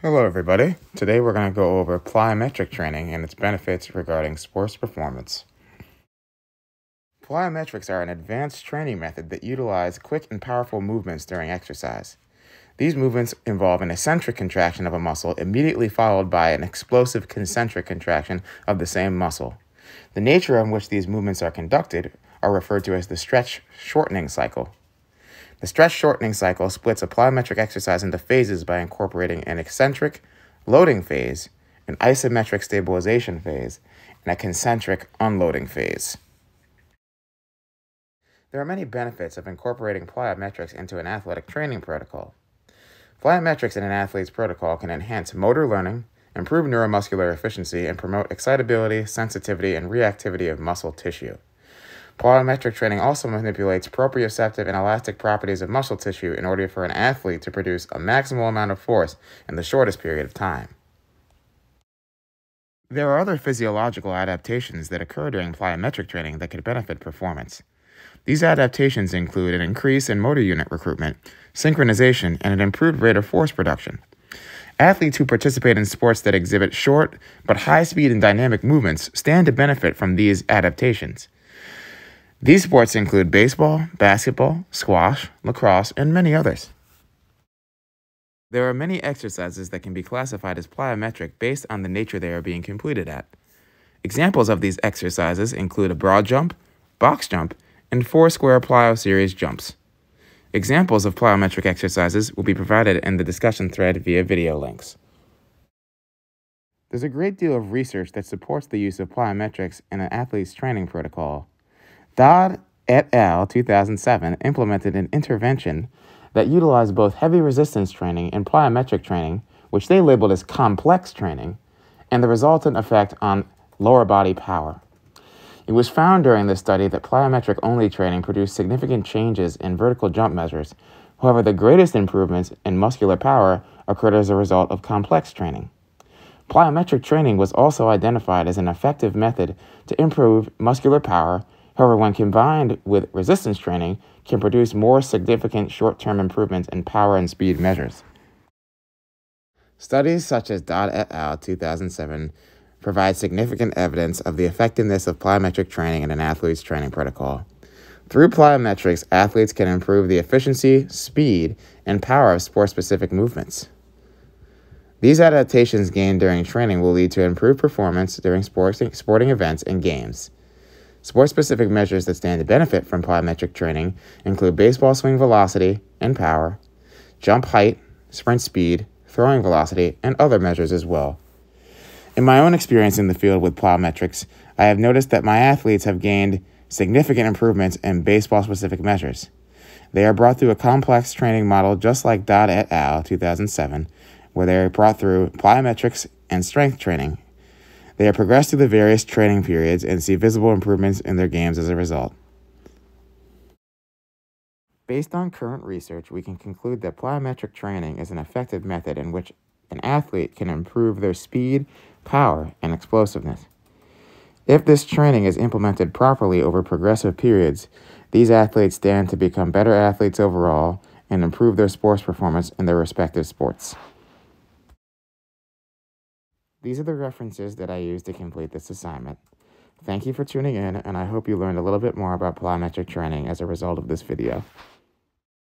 Hello everybody. Today we're going to go over plyometric training and its benefits regarding sports performance. Plyometrics are an advanced training method that utilize quick and powerful movements during exercise. These movements involve an eccentric contraction of a muscle immediately followed by an explosive concentric contraction of the same muscle. The nature in which these movements are conducted are referred to as the stretch-shortening cycle. The stretch-shortening cycle splits a plyometric exercise into phases by incorporating an eccentric loading phase, an isometric stabilization phase, and a concentric unloading phase. There are many benefits of incorporating plyometrics into an athletic training protocol. Plyometrics in an athlete's protocol can enhance motor learning, improve neuromuscular efficiency, and promote excitability, sensitivity, and reactivity of muscle tissue. Plyometric training also manipulates proprioceptive and elastic properties of muscle tissue in order for an athlete to produce a maximal amount of force in the shortest period of time. There are other physiological adaptations that occur during plyometric training that could benefit performance. These adaptations include an increase in motor unit recruitment, synchronization, and an improved rate of force production. Athletes who participate in sports that exhibit short but high speed and dynamic movements stand to benefit from these adaptations. These sports include baseball, basketball, squash, lacrosse, and many others. There are many exercises that can be classified as plyometric based on the nature they are being completed at. Examples of these exercises include a broad jump, box jump, and 4 square plyo series jumps. Examples of plyometric exercises will be provided in the discussion thread via video links. There's a great deal of research that supports the use of plyometrics in an athlete's training protocol. Dodd et al. 2007 implemented an intervention that utilized both heavy resistance training and plyometric training, which they labeled as complex training, and the resultant effect on lower body power. It was found during this study that plyometric-only training produced significant changes in vertical jump measures. However, the greatest improvements in muscular power occurred as a result of complex training. Plyometric training was also identified as an effective method to improve muscular power. However, when combined with resistance training, can produce more significant short-term improvements in power and speed measures. Studies such as Dodd et al. 2007 provide significant evidence of the effectiveness of plyometric training in an athlete's training protocol. Through plyometrics, athletes can improve the efficiency, speed, and power of sport-specific movements. These adaptations gained during training will lead to improved performance during sporting events and games. Sport-specific measures that stand to benefit from plyometric training include baseball swing velocity and power, jump height, sprint speed, throwing velocity, and other measures as well. In my own experience in the field with plyometrics, I have noticed that my athletes have gained significant improvements in baseball-specific measures. They are brought through a complex training model just like Dodd et al. 2007, where they are brought through plyometrics and strength training. They have progressed through the various training periods and see visible improvements in their games as a result. Based on current research, we can conclude that plyometric training is an effective method in which an athlete can improve their speed, power, and explosiveness. If this training is implemented properly over progressive periods, these athletes stand to become better athletes overall and improve their sports performance in their respective sports. These are the references that I used to complete this assignment. Thank you for tuning in, and I hope you learned a little bit more about plyometric training as a result of this video.